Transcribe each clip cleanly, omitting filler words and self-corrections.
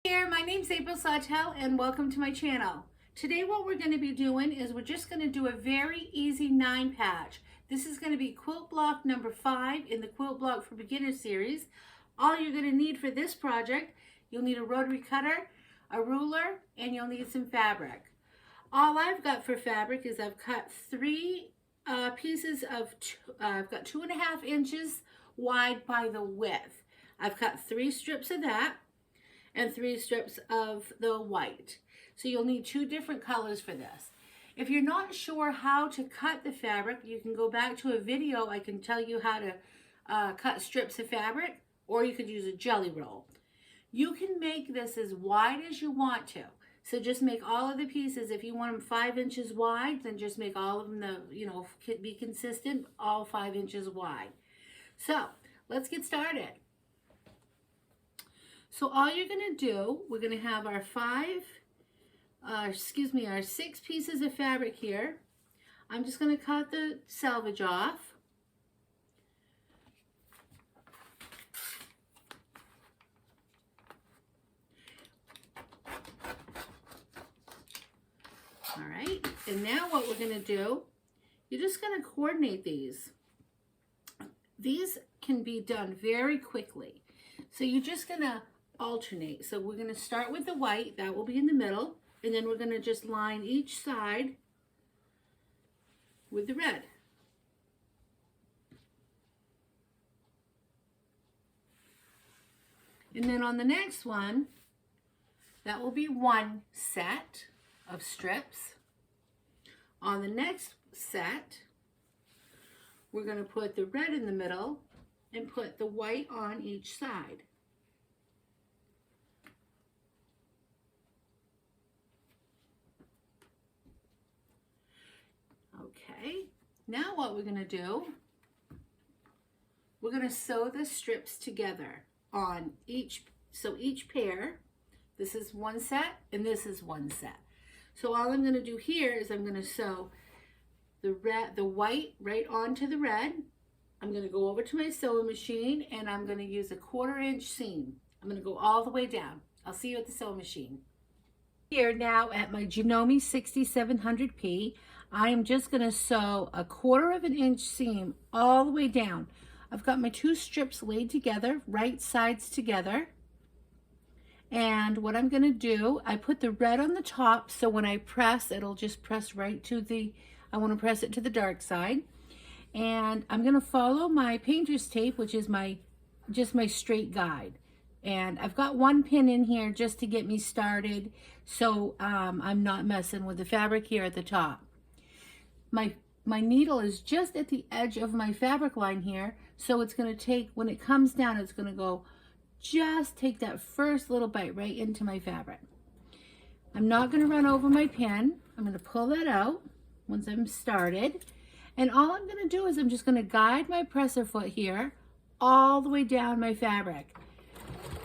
Here, my name's April Sawtell and welcome to my channel. Today what we're going to be doing is we're just going to do a very easy 9 patch. This is going to be quilt block number 5 in the Quilt Block for Beginners series. All you're going to need for this project, you'll need a rotary cutter, a ruler, and you'll need some fabric. All I've got for fabric is I've cut 3 pieces of, I've got 2.5 inches wide by the width. I've cut 3 strips of that and 3 strips of the white. So you'll need 2 different colors for this. If you're not sure how to cut the fabric, you can go back to a video. I can tell you how to cut strips of fabric, or you could use a jelly roll. You can make this as wide as you want to. So just make all of the pieces. If you want them 5 inches wide, then just make all of them, be consistent, all 5 inches wide. So let's get started. So all you're going to do, we're going to have our 6 pieces of fabric here. I'm just going to cut the selvage off. All right, and now what we're going to do, you're just going to coordinate these. These can be done very quickly. So you're just going to alternate. So we're going to start with the white, that will be in the middle, and then we're going to just line each side with the red. And then on the next one, that will be 1 set of strips. On the next set, we're going to put the red in the middle and put the white on each side. Okay, now what we're going to do, we're going to sew the strips together on each pair. This is 1 set and this is 1 set. So all I'm going to do here is I'm going to sew the white right onto the red. I'm going to go over to my sewing machine and I'm going to use a 1/4 inch seam. I'm going to go all the way down. I'll see you at the sewing machine. Here now at my Janome 6700P, I am just going to sew a 1/4 inch seam all the way down. I've got my 2 strips laid together, right sides together. And what I'm going to do, I put the red on the top, so when I press, it'll just press right to the, I want to press it to the dark side. And I'm going to follow my painter's tape, which is just my straight guide. And I've got 1 pin in here just to get me started, so I'm not messing with the fabric here at the top. My needle is just at the edge of my fabric line here, so it's going to take, when it comes down, it's going to go, just take that first little bite right into my fabric. I'm not going to run over my pin. I'm going to pull that out once I'm started. And all I'm going to do is I'm just going to guide my presser foot here all the way down my fabric.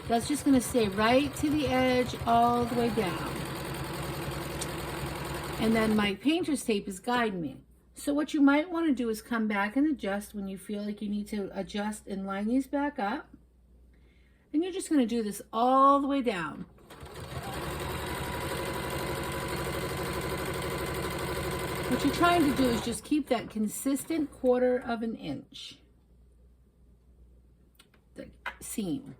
That's just going to stay right to the edge all the way down. And then my painter's tape is guiding me. So what you might want to do is come back and adjust when you feel like you need to adjust and line these back up. And you're just going to do this all the way down. What you're trying to do is just keep that consistent 1/4 inch, the seam.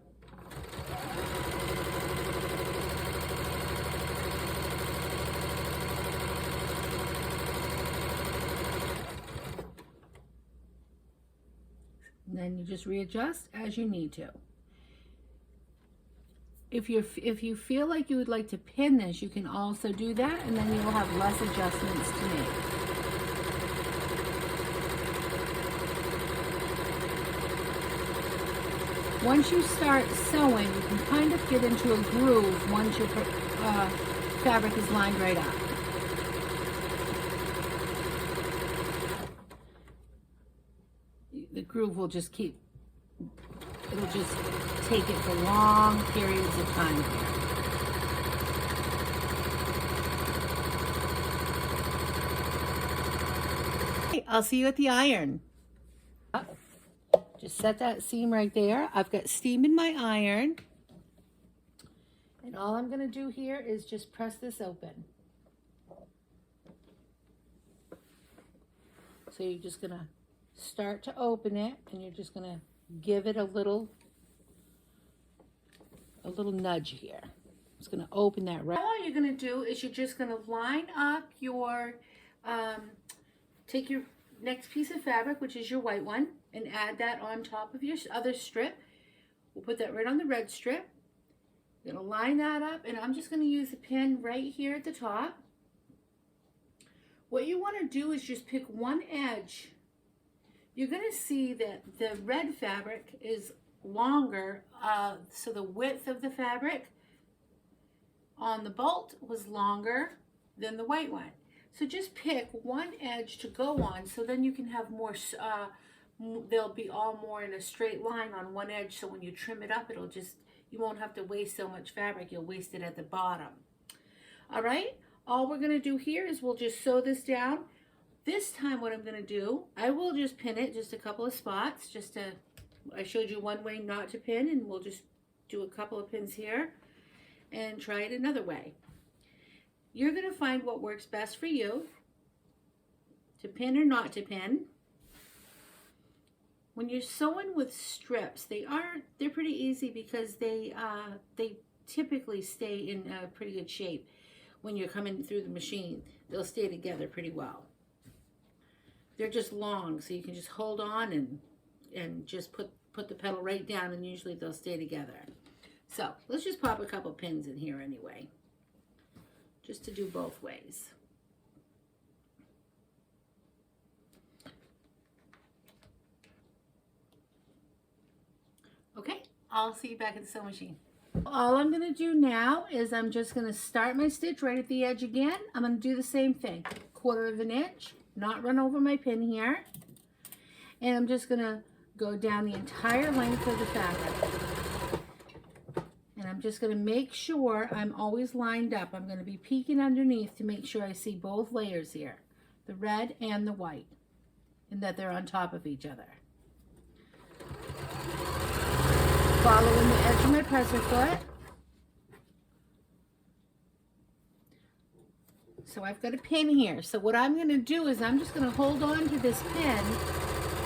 And then you just readjust as you need to. If you feel like you would like to pin this, you can also do that, and then you will have less adjustments to make. Once you start sewing, you can kind of get into a groove once your fabric is lined right up. The groove will just keep, it'll just take it for long periods of time here. Okay, I'll see you at the iron. Just set that seam right there. I've got steam in my iron. And all I'm going to do here is just press this open. So you're just going to start to open it, and you're just going to give it a little nudge here. It's going to open that right. Now all you're going to do is you're just going to line up your, take your next piece of fabric, which is your white one, and add that on top of your other strip. We'll put that right on the red strip. You're going to line that up, and I'm just going to use a pin right here at the top. What you want to do is just pick one edge. You're going to see that the red fabric is longer, so the width of the fabric on the bolt was longer than the white one. So just pick one edge to go on, so then you can have more, they'll be all more in a straight line on one edge, so when you trim it up, it'll just, you won't have to waste so much fabric, you'll waste it at the bottom. All right, all we're gonna do here is we'll just sew this down. This time what I'm gonna do, I will just pin it just a couple of spots, just to, I showed you one way not to pin, and we'll just do a couple of pins here and try it another way. You're going to find what works best for you, to pin or not to pin. When you're sewing with strips, they're pretty easy because they typically stay in a pretty good shape. When you're coming through the machine, they'll stay together pretty well. They're just long, so you can just hold on and just put the pedal right down, and usually they'll stay together. So let's just pop a couple pins in here anyway, just to do both ways. Okay, I'll see you back at the sewing machine. All I'm going to do now is I'm just going to start my stitch right at the edge again. I'm going to do the same thing, 1/4 of an inch, not run over my pin here. And I'm just going to go down the entire length of the fabric. And I'm just going to make sure I'm always lined up. I'm going to be peeking underneath to make sure I see both layers here, the red and the white, and that they're on top of each other. Following the edge of my presser foot. So I've got a pin here. So what I'm going to do is I'm just going to hold on to this pin.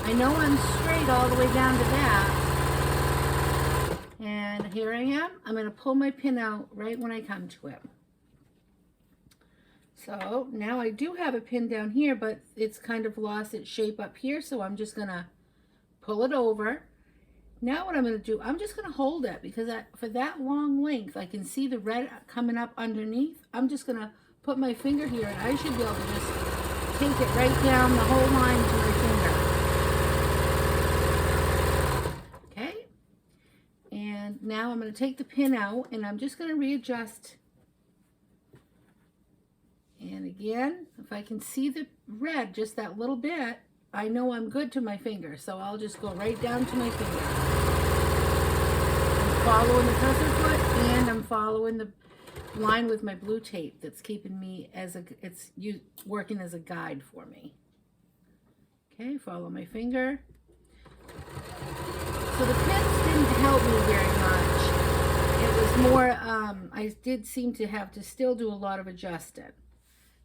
I know I'm straight all the way down to that. And here I am. I'm going to pull my pin out right when I come to it. So now I do have a pin down here, but it's kind of lost its shape up here. So I'm just going to pull it over. Now what I'm going to do, I'm just going to hold it because for that long length, I can see the red coming up underneath. I'm just going to put my finger here, and I should be able to just take it right down the whole line to my finger. And now I'm going to take the pin out, and I'm just going to readjust. And again, if I can see the red just that little bit, I know I'm good to my finger. So I'll just go right down to my finger. I'm following the presser foot, and I'm following the line with my blue tape that's keeping me it's working as a guide for me. Okay, follow my finger. So the pins didn't help me very much. It was more, I did seem to have to still do a lot of adjusting.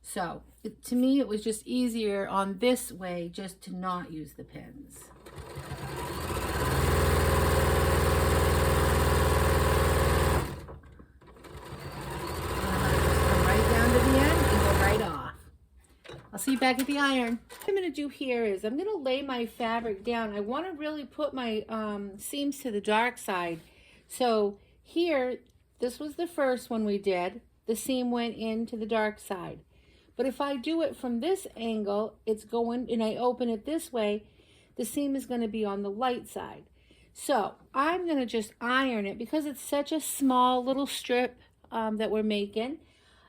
So to me, it was just easier on this way just to not use the pins. I'll see you back at the iron. What I'm going to do here is I'm going to lay my fabric down. I want to really put my seams to the dark side. So here, this was the first one we did. The seam went into the dark side. But if I do it from this angle, it's going, and I open it this way, the seam is going to be on the light side. So I'm going to just iron it because it's such a small little strip that we're making.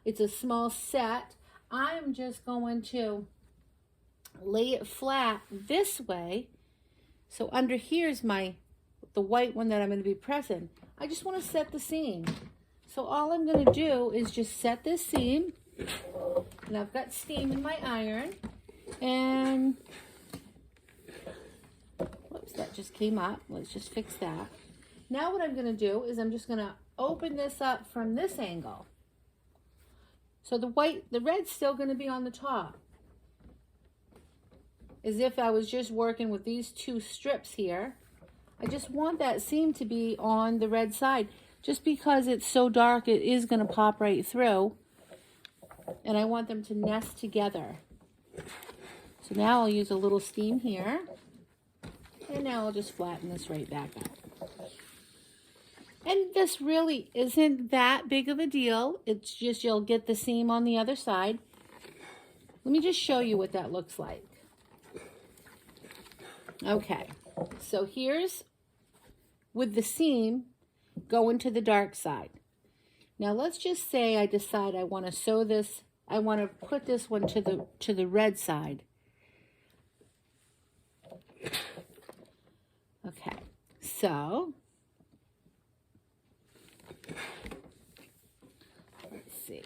It's a small set. I'm just going to lay it flat this way. So under here is the white one that I'm going to be pressing. I just want to set the seam. So all I'm going to do is just set this seam. And I've got steam in my iron. And, whoops, that just came up. Let's just fix that. Now what I'm going to do is I'm just going to open this up from this angle. So the red's still going to be on the top. As if I was just working with these two strips here. I just want that seam to be on the red side. Just because it's so dark, it is going to pop right through. And I want them to nest together. So now I'll use a little steam here. And now I'll just flatten this right back up. And this really isn't that big of a deal. It's just you'll get the seam on the other side. Let me just show you what that looks like. Okay, so here's with the seam going to the dark side. Now let's just say I decide I want to sew this, I want to put this one to the red side. Okay, so let's see.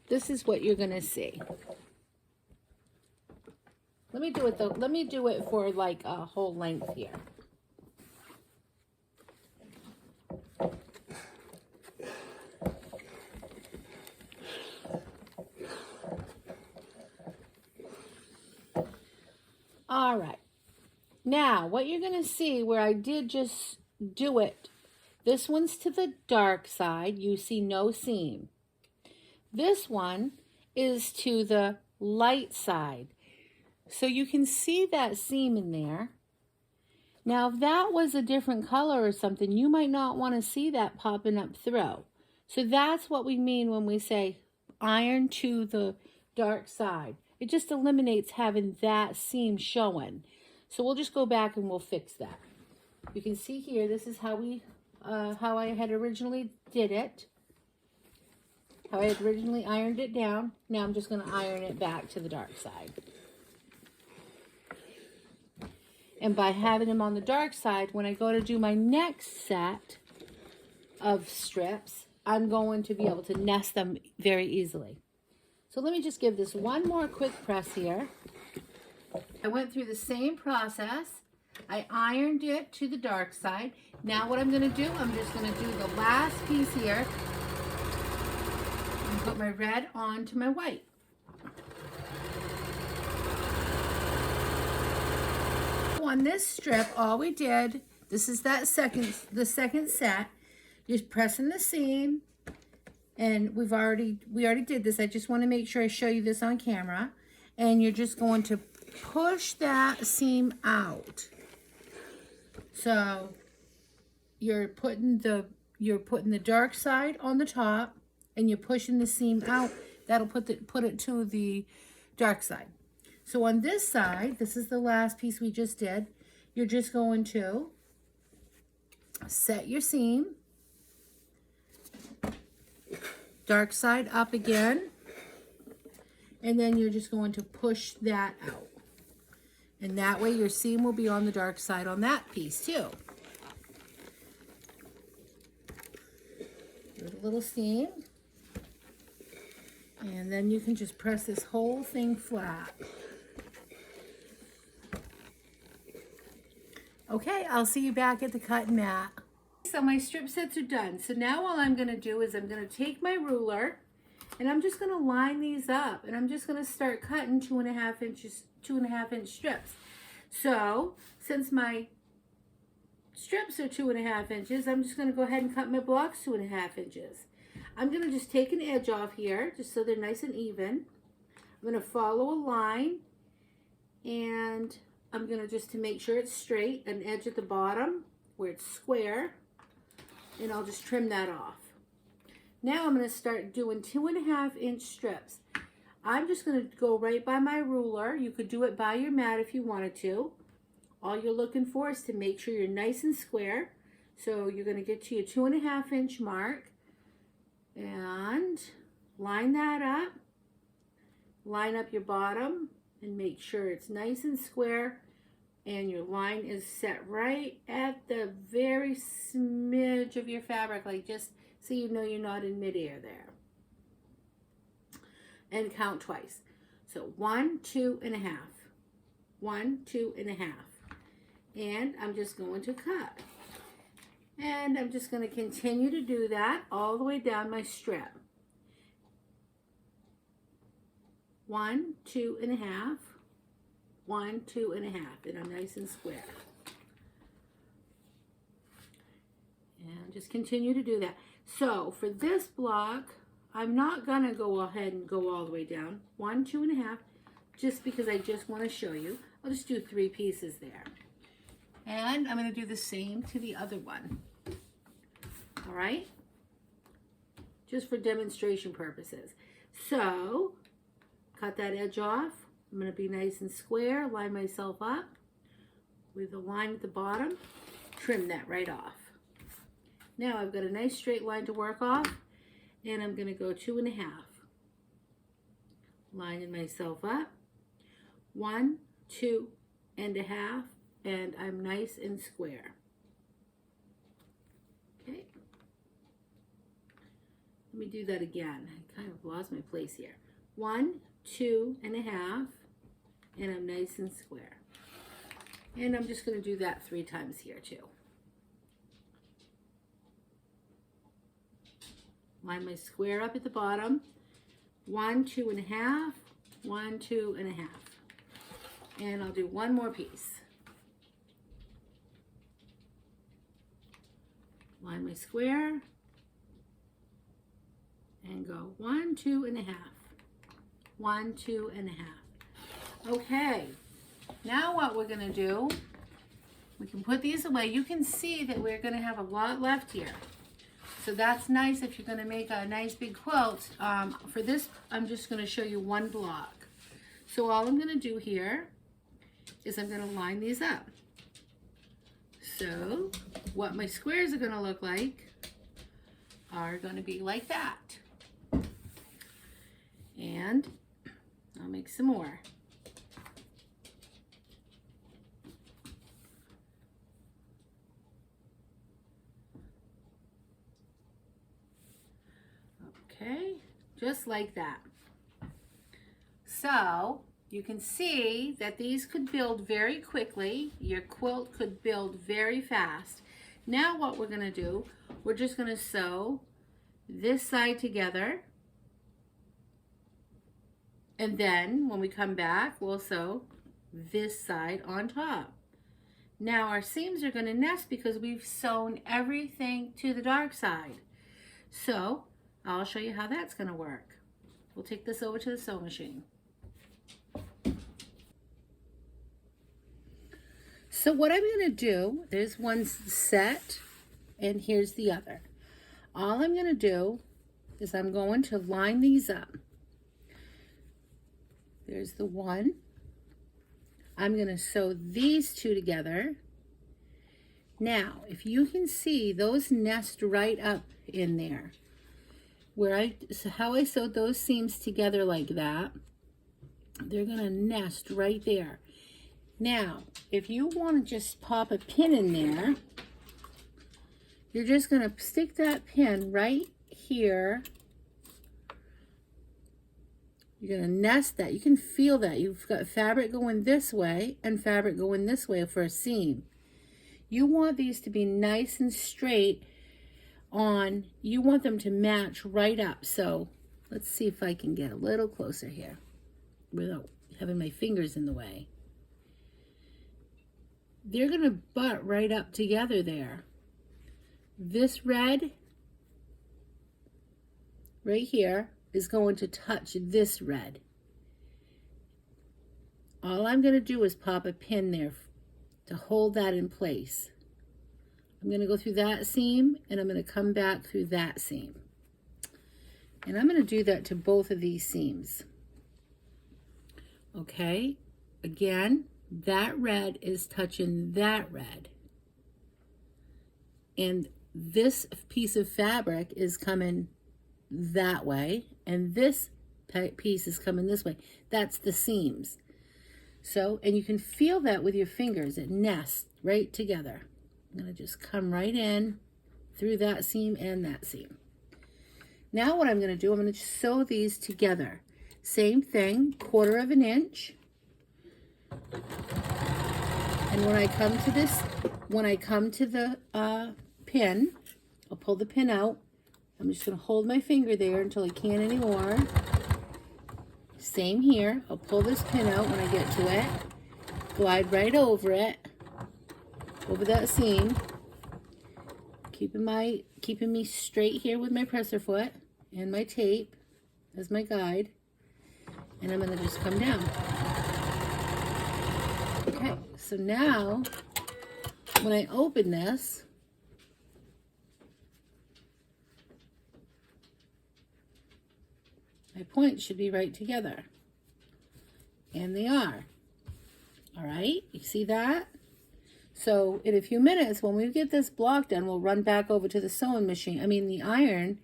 This is what you're going to see. Let me do it though. Let me do it for like a whole length here. All right. Now, what you're going to see where I did just do it, this one's to the dark side. You see no seam. This one is to the light side. So you can see that seam in there. Now, if that was a different color or something, you might not want to see that popping up through. So that's what we mean when we say iron to the dark side. It just eliminates having that seam showing. So we'll just go back and we'll fix that. You can see here, this is how I had originally did it. How I had originally ironed it down. Now I'm just going to iron it back to the dark side. And by having them on the dark side, when I go to do my next set of strips, I'm going to be able to nest them very easily. So let me just give this one more quick press here. I went through the same process. I ironed it to the dark side. Now what I'm going to do, I'm just going to do the last piece here and put my red onto my white. On this strip, all we did, this is the second set, just pressing the seam, and we already did this. I just want to make sure I show you this on camera, and you're just going to push that seam out. So you're putting the dark side on the top, and you're pushing the seam out. That'll put it to the dark side. So on this side, this is the last piece we just did. You're just going to set your seam, dark side up again, and then you're just going to push that out. And that way your seam will be on the dark side on that piece too. Give it a little steam. And then you can just press this whole thing flat. Okay, I'll see you back at the cutting mat. So my strip sets are done. So now all I'm going to do is I'm going to take my ruler and I'm just going to line these up, and I'm just going to start cutting 2.5 inch strips. So since my strips are 2.5 inches, I'm just going to go ahead and cut my blocks 2.5 inches. I'm going to just take an edge off here just so they're nice and even. I'm going to follow a line, and I'm going to just to make sure it's straight, an edge at the bottom where it's square, and I'll just trim that off. Now I'm going to start doing 2.5 inch strips. I'm just going to go right by my ruler. You could do it by your mat if you wanted to. All you're looking for is to make sure you're nice and square. So you're going to get to your 2.5 inch mark and line that up. Line up your bottom and make sure it's nice and square, and your line is set right at the very smidge of your fabric, like just so you know you're not in midair there. And count twice. So 1, 2.5. 1, 2.5. And I'm just going to cut. And I'm just going to continue to do that all the way down my strip. 1, 2 and a half, 1, 2 and a half, and I'm nice and square. And just continue to do that. So for this block, I'm not gonna go ahead and go all the way down. 1, 2 and a half, just because I just want to show you. I'll just do 3 pieces there. And I'm gonna do the same to the other one. All right? Just for demonstration purposes. So, cut that edge off. I'm gonna be nice and square, line myself up with a line at the bottom, trim that right off. Now I've got a nice straight line to work off, and I'm going to go 2 and a half. Lining myself up. 1, 2 and a half, and I'm nice and square. Okay. Let me do that again. I kind of lost my place here. 1, 2 and a half, and I'm nice and square. And I'm just going to do that 3 times here too. Line my square up at the bottom. 1, 2 and a half, 1, 2 and a half. And I'll do one more piece. Line my square and go 1, 2 and a half, 1, 2 and a half. Okay, now what we're going to do, we can put these away. You can see that we're going to have a lot left here. So that's nice if you're going to make a nice big quilt. For this, I'm just going to show you one block. So all I'm going to do here is I'm going to line these up. So what my squares are going to look like are going to be like that. And I'll make some more. Okay, just like that. So you can see that these could build very quickly. Your quilt could build very fast. Now what we're going to do, we're just going to sew this side together. And then when we come back, we'll sew this side on top. Now our seams are going to nest because we've sewn everything to the dark side. So I'll show you how that's going to work. We'll take this over to the sewing machine. So what I'm going to do, there's one set and here's the other. All I'm going to do is I'm going to line these up. There's the one. I'm going to sew these two together. Now, if you can see, those nest right up in there. How I sewed those seams together like that, they're going to nest right there. Now, if you want to just pop a pin in there, you're just going to stick that pin right here. You're going to nest that. You can feel that. You've got fabric going this way and fabric going this way for a seam. You want these to be nice and straight on. You want them to match right up. So let's see if I can get a little closer here without having my fingers in the way. They're going to butt right up together there. This red right here is going to touch this red. All I'm going to do is pop a pin there to hold that in place. I'm going to go through that seam and I'm going to come back through that seam. And I'm going to do that to both of these seams. Okay, again, that red is touching that red. And this piece of fabric is coming that way, and this piece is coming this way. That's the seams. So, and you can feel that with your fingers. It nests right together. I'm going to just come right in through that seam and that seam. Now what I'm going to do, I'm going to sew these together. Same thing, 1/4 inch. And when I come to this, when I come to the pin. I'll pull the pin out. I'm just going to hold my finger there until I can't anymore. Same here. I'll pull this pin out when I get to it. Glide right over it. Over that seam. Keeping me straight here with my presser foot and my tape as my guide. And I'm going to just come down. Okay, so now when I open this, my points should be right together. And they are. All right, you see that? So in a few minutes, when we get this block done, we'll run back over to the sewing machine, the iron,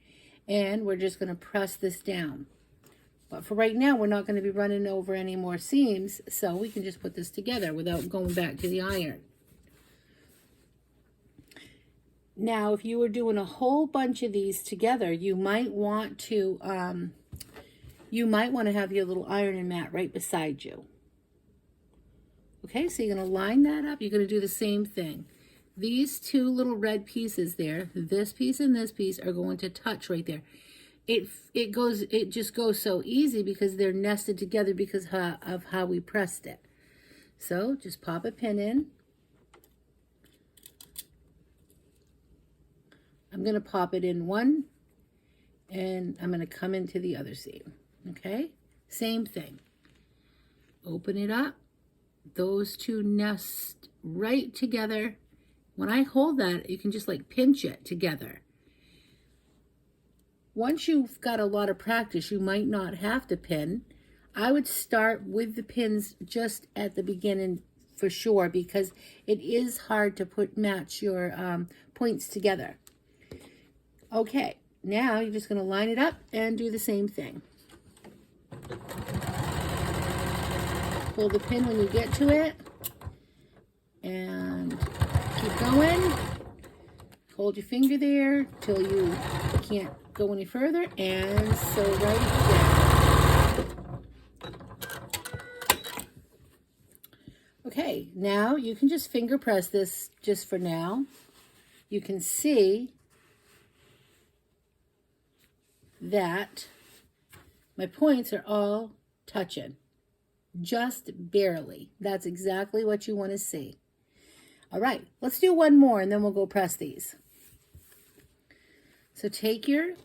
and we're just going to press this down. But for right now, we're not going to be running over any more seams, so we can just put this together without going back to the iron. Now, if you were doing a whole bunch of these together, you might want to have your little ironing mat right beside you. Okay, so you're going to line that up. You're going to do the same thing. These two little red pieces there, this piece and this piece, are going to touch right there. It just goes so easy because they're nested together because of how we pressed it. So just pop a pin in. I'm going to pop it in one, and I'm going to come into the other seam. Okay, same thing. Open it up. Those two nest right together. When I hold that, you can just like pinch it together. Once you've got a lot of practice, you might not have to pin. I would start with the pins just at the beginning for sure, because it is hard to match your points together. Okay, now you're just going to line it up and do the same thing. Pull the pin when you get to it, and keep going. Hold your finger there till you can't go any further, and sew right there. Okay, now you can just finger press this just for now. You can see that my points are all touching, just barely. That's exactly what you want to see. All right, let's do one more and then we'll go press these. So you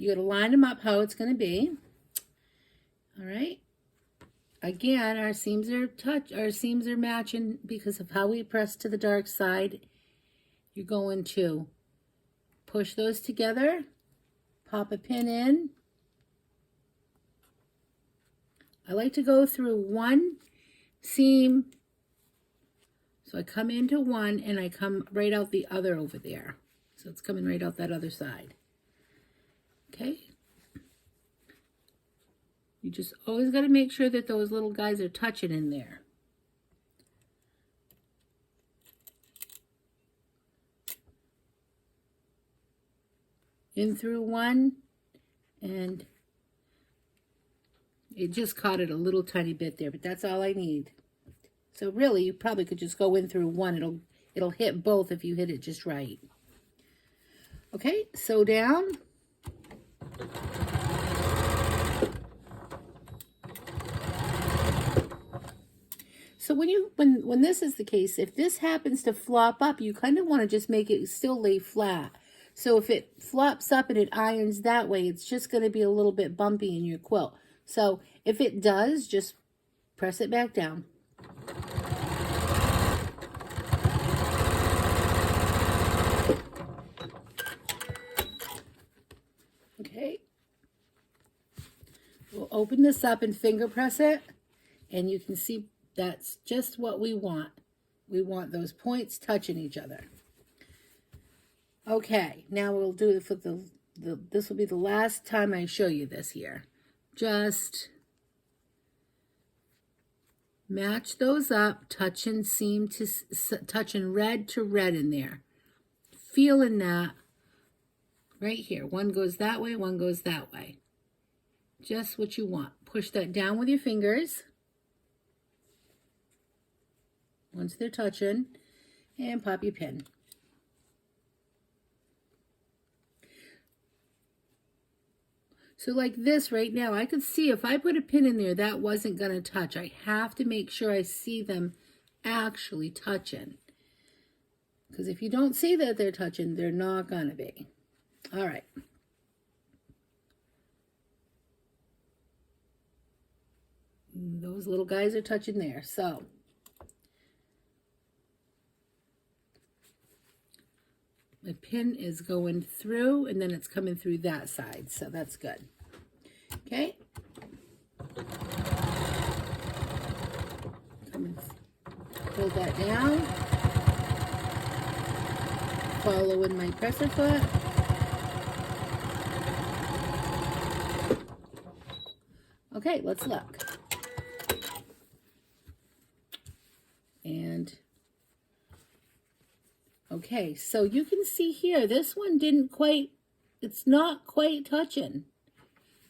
got to line them up how it's going to be. All right. Again, our seams are matching because of how we press to the dark side. You're going to push those together, pop a pin in. I like to go through one seam. So I come into one and I come right out the other over there. So it's coming right out that other side. Okay. You just always got to make sure that those little guys are touching in there. In through one, and it just caught it a little tiny bit there, but that's all I need. So really, you probably could just go in through one. It'll hit both if you hit it just right. Okay, sew down. So when this is the case, if this happens to flop up, you kind of want to just make it still lay flat. So if it flops up and it irons that way, it's just going to be a little bit bumpy in your quilt. So if it does, just press it back down. Okay. We'll open this up and finger press it, and you can see that's just what we want. We want those points touching each other. Okay, now we'll do it for this will be the last time I show you this here. Just match those up, touching red to red in there. Feeling that right here. One goes that way, one goes that way. Just what you want. Push that down with your fingers. Once they're touching, and pop your pin. So like this right now, I could see if I put a pin in there, that wasn't going to touch. I have to make sure I see them actually touching. Because if you don't see that they're touching, they're not going to be. All right. Those little guys are touching there. So my pin is going through and then it's coming through that side. So that's good. Okay. Come and hold that down. Following my presser foot. Okay, let's look. And okay, so you can see here, this one didn't quite, it's not quite touching.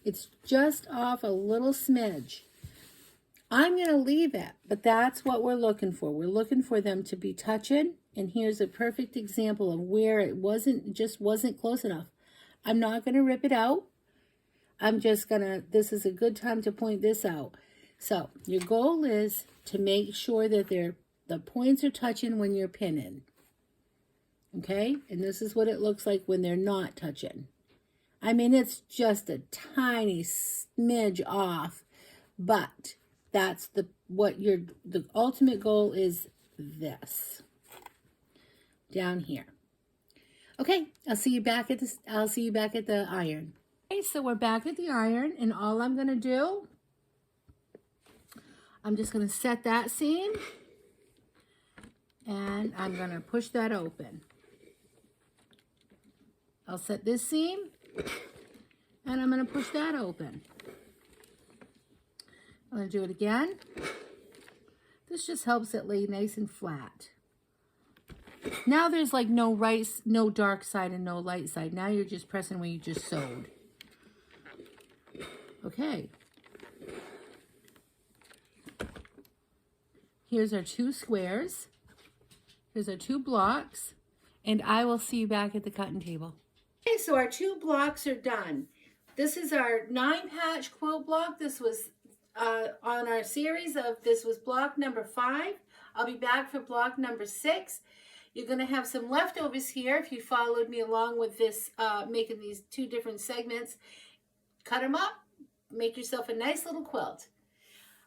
It's just off a little smidge. I'm going to leave it, but that's what we're looking for. We're looking for them to be touching, and here's a perfect example of where it just wasn't close enough. I'm not going to rip it out. I'm just going to, this is a good time to point this out. So your goal is to make sure that the points are touching when you're pinning. Okay? And this is what it looks like when they're not touching. I mean, it's just a tiny smidge off, but that's the ultimate goal is this. Down here. Okay, I'll see you back at the iron. Okay, so we're back at the iron, and all I'm going to do, I'm just going to set that seam, and I'm going to push that open. I'll set this seam, and I'm going to push that open. I'm going to do it again. This just helps it lay nice and flat. Now there's like no dark side and no light side. Now you're just pressing where you just sewed. Okay. Here's our 2 squares. Here's our 2 blocks. And I will see you back at the cutting table. Okay, so our 2 blocks are done. This is our 9-patch quilt block. This was on our series this was block number 5. I'll be back for block number 6. You're going to have some leftovers here if you followed me along with this, making these 2 different segments. Cut them up. Make yourself a nice little quilt.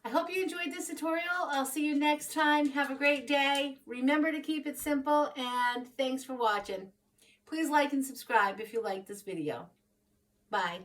I hope you enjoyed this tutorial. I'll see you next time. Have a great day. Remember to keep it simple, and thanks for watching. Please like and subscribe if you like this video. Bye.